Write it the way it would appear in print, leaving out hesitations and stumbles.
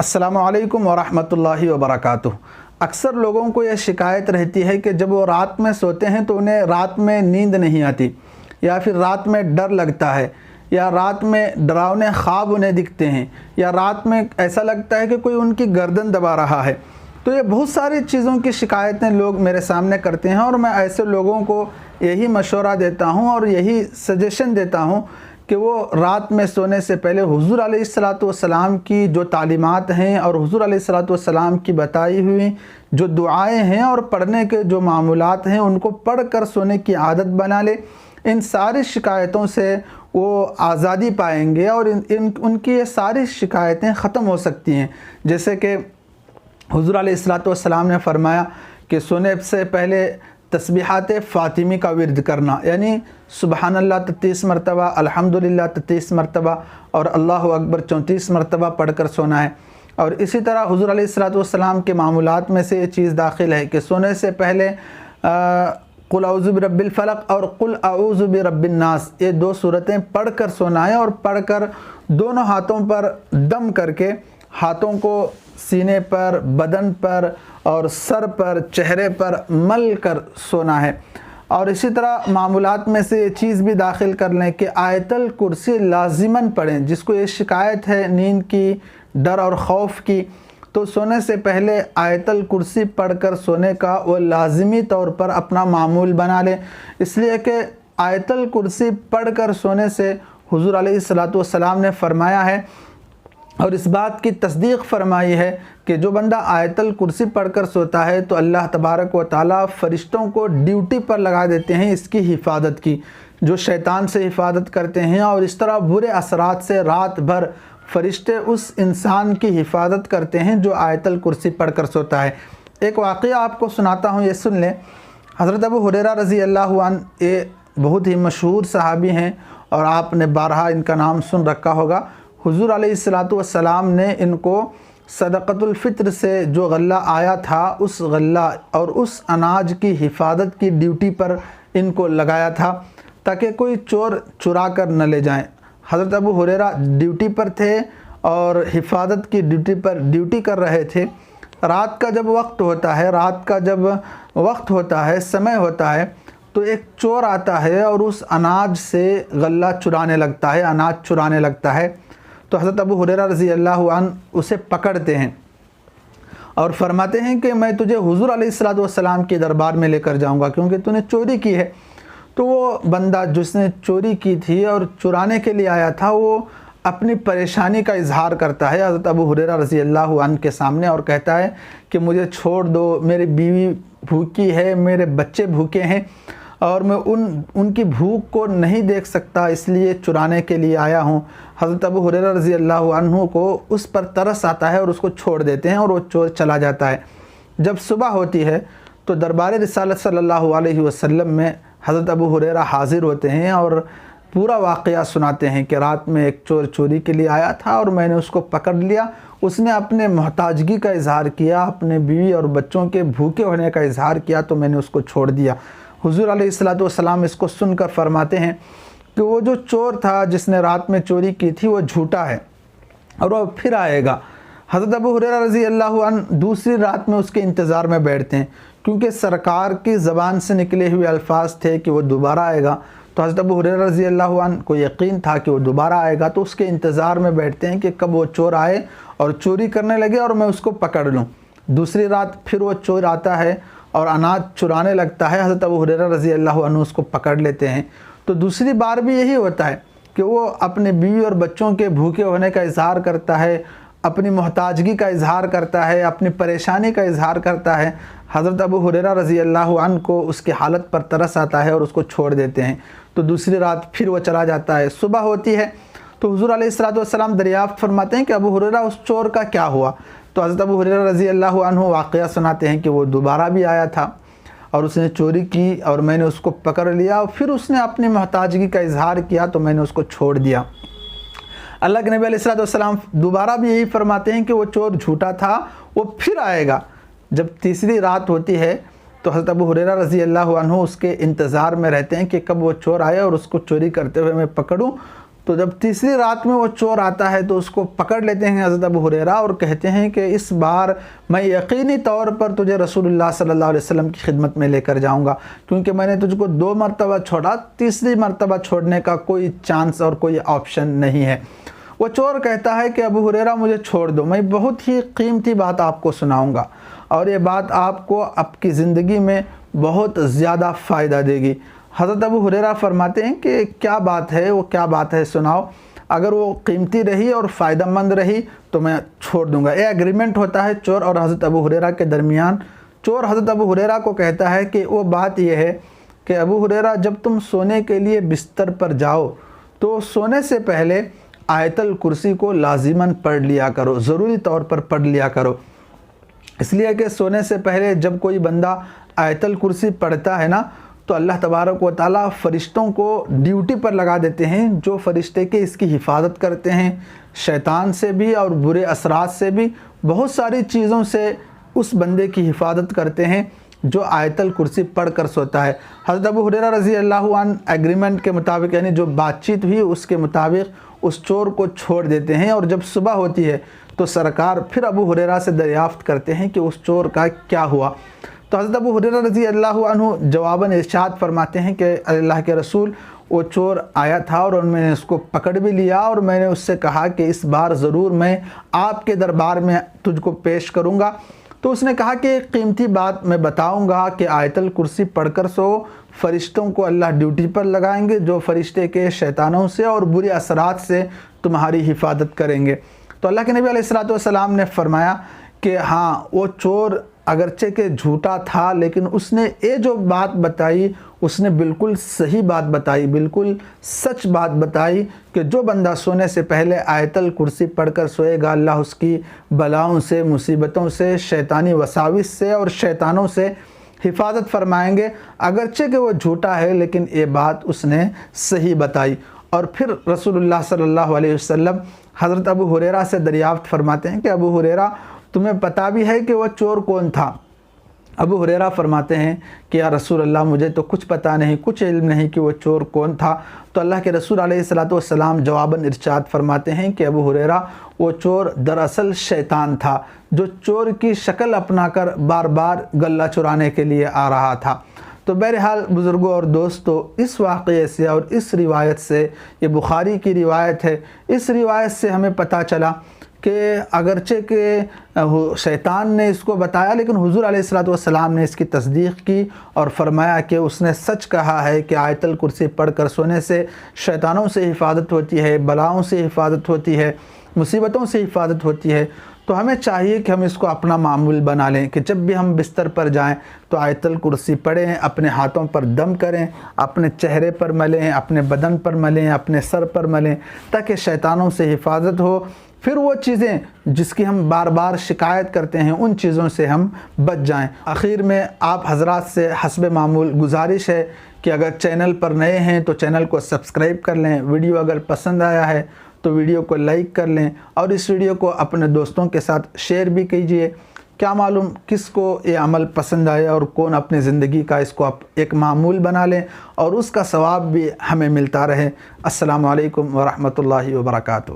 अस्सलामु अलैकुम वरहमतुल्लाहि वबरकातुह। अक्सर लोगों को यह शिकायत रहती है कि जब वो रात में सोते हैं तो उन्हें रात में नींद नहीं आती, या फिर रात में डर लगता है, या रात में डरावने ख्वाब उन्हें दिखते हैं, या रात में ऐसा लगता है कि कोई उनकी गर्दन दबा रहा है। तो ये बहुत सारी चीज़ों की शिकायतें लोग मेरे सामने करते हैं और मैं ऐसे लोगों को यही मशवरा देता हूँ और यही सजेशन देता हूँ कि वो रात में सोने से पहले हुज़ूर अलैहिस्सलातु वस्सलाम की जो तालीमात हैं और हुज़ूर अलैहिस्सलातु वस्सलाम की बताई हुई जो दुआएं हैं और पढ़ने के जो मामूलात हैं उनको पढ़ कर सोने की आदत बना ले। इन सारी शिकायतों से वो आज़ादी पाएंगे और उनकी ये सारी शिकायतें ख़त्म हो सकती हैं। जैसे कि हुज़ूर अलैहिस्सलातु वस्सलाम ने फरमाया कि सोने से पहले तस्बीहात फ़ातिमी का विर्द करना, यानी सुबहानल्लाह 33 मरतबा, अल्हम्दुलिल्लाह 33 मरतबा और अल्लाहु अकबर 34 मरतबा पढ़ कर सोना है। और इसी तरह हुज़ूर अलैहिस्सलातु वस्सलाम के मामूलात में से ये चीज़ दाखिल है कि सोने से पहले कुल औज़ु बिरब्बिल फ़लक़ और कुल औज़ु बिरब्बिन नास, ये दो सूरतें पढ़ कर सोना है और पढ़ कर दोनों हाथों पर दम करके हाथों को सीने पर, बदन पर और सर पर, चेहरे पर मल कर सोना है। और इसी तरह मामूलात में से ये चीज़ भी दाखिल कर लें कि आयतल कुर्सी लाजिमन पढ़ें। जिसको ये शिकायत है नींद की, डर और ख़ौफ की, तो सोने से पहले आयतल कुर्सी पढ़कर सोने का वो लाजिमी तौर पर अपना मामूल बना लें। इसलिए कि आयतल कुर्सी पढ़कर सोने से हुज़ूर अलैहिस्सलातु वस्सलाम ने फरमाया है और इस बात की तस्दीक फरमाई है कि जो बंदा आयतल कुर्सी पढ़कर सोता है तो अल्लाह तबारक व तआला फ़रिश्तों को ड्यूटी पर लगा देते हैं इसकी हिफाजत की, जो शैतान से हिफाजत करते हैं। और इस तरह बुरे असरात से रात भर फ़रिश्ते उस इंसान की हिफाजत करते हैं जो आयतल कुर्सी पढ़कर सोता है। एक वाक़या आपको सुनाता हूँ, ये सुन लें। हज़रत अबू हुरैरा रज़ी अल्लाहु अन्हु ये बहुत ही मशहूर सहाबी हैं और आपने बारहा इनका नाम सुन रखा होगा। हुज़ूर अलैहिस्सलातु वस्सलाम ने इनको सदक़तुल फ़ित्र से जो गल्ला आया था उस गल्ला और उस अनाज की हिफाजत की ड्यूटी पर इनको लगाया था ताकि कोई चोर चुरा कर न ले जाएं। हज़रत अबू हुरैरा ड्यूटी पर थे और हिफाजत की ड्यूटी पर ड्यूटी कर रहे थे। रात का जब वक्त होता है, समय होता है, तो एक चोर आता है और उस अनाज से गल्ला चुराने लगता है, अनाज चुराने लगता है। तो हज़रत अबू हुरैरा रज़ी अल्लाहु अन्हु उसे पकड़ते हैं और फरमाते हैं कि मैं तुझे हुज़ूर अलैहिस्सलातु वस्सलाम के दरबार में लेकर जाऊंगा क्योंकि तूने चोरी की है। तो वो बंदा जिसने चोरी की थी और चुराने के लिए आया था वो अपनी परेशानी का इजहार करता है हज़रत अबू हुरैरा रज़ी अल्लाहु अन्हु के सामने और कहता है कि मुझे छोड़ दो, मेरी बीवी भूखी है, मेरे बच्चे भूखे हैं और मैं उनकी भूख को नहीं देख सकता, इसलिए चुराने के लिए आया हूँ। हज़रत अबू हुरैरा रज़ी अल्लाहु अन्हु को उस पर तरस आता है और उसको छोड़ देते हैं और वो चोर चला जाता है। जब सुबह होती है तो दरबार रिसालत सल्लल्लाहु अलैहि वसल्लम में हज़रत अबू हुरैरा हाज़िर होते हैं और पूरा वाक़या सुनाते हैं कि रात में एक चोर चोरी के लिए आया था और मैंने उसको पकड़ लिया। उसने अपने मोहताजगी का इजहार किया, अपने बीवी और बच्चों के भूखे होने का इजहार किया, तो मैंने उसको छोड़ दिया। हुज़ूर अलैहिस्सलातु वस्सलाम इसको सुनकर फरमाते हैं कि वो जो चोर था जिसने रात में चोरी की थी वो झूठा है और वो फिर आएगा। हज़रत अबू हुरैरा रज़ी अल्लाहु अन्हु दूसरी रात में उसके इंतज़ार में बैठते हैं क्योंकि सरकार की ज़बान से निकले हुए अल्फाज थे कि वो दोबारा आएगा। तो हज़रत अबू हुरैरा रज़ी अल्लाहु अन्हु को यकीन था कि वो दोबारा आएगा, तो उसके इंतज़ार में बैठते हैं कि कब वो चोर आए और चोरी करने लगे और मैं उसको पकड़ लूँ। दूसरी रात फिर वो चोर आता है और अनाज चुराने लगता है। हज़रत अबू हुरैरा रज़ी अल्लाहु अन्हु उसको पकड़ लेते हैं। तो दूसरी बार भी यही होता है कि वो अपने बीवी और बच्चों के भूखे होने का इजहार करता है, अपनी मोहताजगी का इजहार करता है, अपनी परेशानी का इजहार करता है। हज़रत अबू हुरैरा रज़ी अल्लाहु अन्हु को उसकी हालत पर तरस आता है और उसको छोड़ देते हैं। तो दूसरी रात फिर वो चला जाता है। सुबह होती है तो हुज़ूर अलैहिस्सलातु वस्सलाम दरियाफ़्त फरमाते हैं कि अबू हुरैरा उस चोर का क्या हुआ। तो हज़रत अबू हुरैरा रज़ी अल्लाहु अन्हु वाक़या सुनाते हैं कि वो दोबारा भी आया था और उसने चोरी की और मैंने उसको पकड़ लिया और फिर उसने अपनी मोहताजगी का इजहार किया तो मैंने उसको छोड़ दिया। अल्लाह के नबी अलैहिस्सलातु वस्सलाम दोबारा भी यही फरमाते हैं कि वो चोर झूठा था, वो फिर आएगा। जब तीसरी रात होती है तो हज़रत अबू हुरैरा रज़ी अल्लाहु अन्हु उसके इंतज़ार में रहते हैं कि कब वो चोर आए और उसको चोरी करते हुए मैं पकड़ूँ। تو جب تیسری رات میں وہ چور آتا ہے تو اس کو پکڑ لیتے ہیں حضرت ابو ہریرہ اور کہتے ہیں کہ اس بار میں یقینی طور پر تجھے رسول اللہ صلی اللہ علیہ وسلم کی خدمت میں لے کر جاؤں گا، کیونکہ میں نے تجھ کو 2 مرتبہ چھوڑا، تیسری مرتبہ چھوڑنے کا کوئی چانس اور کوئی آپشن نہیں ہے۔ وہ چور کہتا ہے کہ ابو ہریرہ مجھے چھوڑ دو، میں بہت ہی قیمتی بات آپ کو سناؤں گا اور یہ بات آپ کو آپ کی زندگی میں بہت زیادہ فائدہ دے گی۔ حضرت ابو ہریرہ فرماتے ہیں کہ کیا بات ہے، وہ کیا بات ہے سناؤ، اگر وہ قیمتی رہی اور فائدہ مند رہی تو میں چھوڑ دوں گا۔ یہ ایگریمنٹ ہوتا ہے چور اور حضرت ابو ہریرہ کے درمیان۔ چور حضرت ابو ہریرہ کو کہتا ہے کہ وہ بات یہ ہے کہ ابو ہریرہ جب تم سونے کے لیے بستر پر جاؤ تو سونے سے پہلے آیت الکرسی کو لازماً پڑھ لیا کرو، ضروری طور پر پڑھ لیا کرو، اس لیے کہ سونے سے پہلے جب کوئی بندہ آیت الکرسی پڑھتا ہے نا تو اللہ تبارک و تعالیٰ فرشتوں کو ڈیوٹی پر لگا دیتے ہیں، جو فرشتے کے اس کی حفاظت کرتے ہیں، شیطان سے بھی اور برے اثرات سے بھی، بہت ساری چیزوں سے اس بندے کی حفاظت کرتے ہیں جو آیت الکرسی پڑھ کر سوتا ہے۔ حضرت ابو ہریرہ رضی اللہ عنہ ایگریمنٹ کے مطابق، یعنی جو بات چیت ہوئی اس کے مطابق اس چور کو چھوڑ دیتے ہیں، اور جب صبح ہوتی ہے تو سرکار پھر ابو ہریرہ سے دریافت کرتے ہیں کہ اس چور کا کیا ہوا۔ تو حضرت ابو ہریرہ رضی اللہ عنہ جواباً ارشاد فرماتے ہیں کہ اللہ کے رسول، وہ چور آیا تھا اور میں نے اس کو پکڑ بھی لیا اور میں نے اس سے کہا کہ اس بار ضرور میں آپ کے دربار میں تجھ کو پیش کروں گا۔ تو اس نے کہا کہ ایک قیمتی بات میں بتاؤں گا کہ آیت الکرسی پڑھ کر سو، فرشتوں کو اللہ ڈیوٹی پر لگائیں گے جو فرشتے کے شیطانوں سے اور برے اثرات سے تمہاری حفاظت کریں گے۔ تو اللہ کے نبی علیہ السلام نے فرمایا کہ ہاں، وہ چور اگرچہ کہ جھوٹا تھا لیکن اس نے یہ جو بات بتائی اس نے بالکل صحیح بات بتائی، بالکل سچ بات بتائی کہ جو بندہ سونے سے پہلے آیت الکرسی پڑھ کر سوئے گا اللہ اس کی بلاؤں سے، مصیبتوں سے، شیطانی وساوس سے اور شیطانوں سے حفاظت فرمائیں گے۔ اگرچہ کہ وہ جھوٹا ہے لیکن یہ بات اس نے صحیح بتائی۔ اور پھر رسول اللہ صلی اللہ علیہ وسلم حضرت ابو ہریرہ سے دریافت فرماتے ہیں کہ ابو ہریرہ تمہیں پتہ بھی ہے کہ وہ چور کون تھا؟ ابو ہریرہ فرماتے ہیں کہ یا رسول اللہ مجھے تو کچھ پتہ نہیں، کچھ علم نہیں کہ وہ چور کون تھا۔ تو اللہ کے رسول علیہ السلام جواباً ارشاد فرماتے ہیں کہ ابو ہریرہ وہ چور دراصل شیطان تھا جو چور کی شکل اپنا کر بار بار غلہ چرانے کے لیے آ رہا تھا۔ تو بہرحال بزرگوں اور دوستو، اس واقعے سے اور اس روایت سے، یہ بخاری کی روایت ہے، اس روایت سے ہمیں پتہ چلا کہ اگرچہ کہ شیطان نے اس کو بتایا لیکن حضور علیہ السلام نے اس کی تصدیق کی اور فرمایا کہ اس نے سچ کہا ہے کہ آیت الکرسی پڑھ کر سونے سے شیطانوں سے حفاظت ہوتی ہے، بلاؤں سے حفاظت ہوتی ہے، مصیبتوں سے حفاظت ہوتی ہے۔ تو ہمیں چاہیے کہ ہم اس کو اپنا معمول بنا لیں کہ جب بھی ہم بستر پر جائیں تو آیت الکرسی پڑھیں، اپنے ہاتھوں پر دم کریں، اپنے چہرے پر ملیں، اپنے بدن پر ملیں، اپنے سر پر ملیں، تاکہ شیطانوں سے حفاظت ہو۔ پھر وہ چیزیں جس کی ہم بار بار شکایت کرتے ہیں ان چیزوں سے ہم بچ جائیں۔ آخر میں آپ حضرات سے حسب معمول گزارش ہے کہ اگر چینل پر نئے ہیں تو چینل کو سبسکرائب کر لیں، ویڈیو اگر پسند آیا ہے تو ویڈیو کو لائک کر لیں اور اس ویڈیو کو اپنے دوستوں کے ساتھ شیئر بھی کیجئے۔ کیا معلوم کس کو یہ عمل پسند آئے اور کون اپنی زندگی کا اس کو ایک معمول بنا لیں اور اس کا ثواب بھی ہمیں ملتا رہے۔ السلام علیکم ورحمۃ اللہ وبرکاتہ۔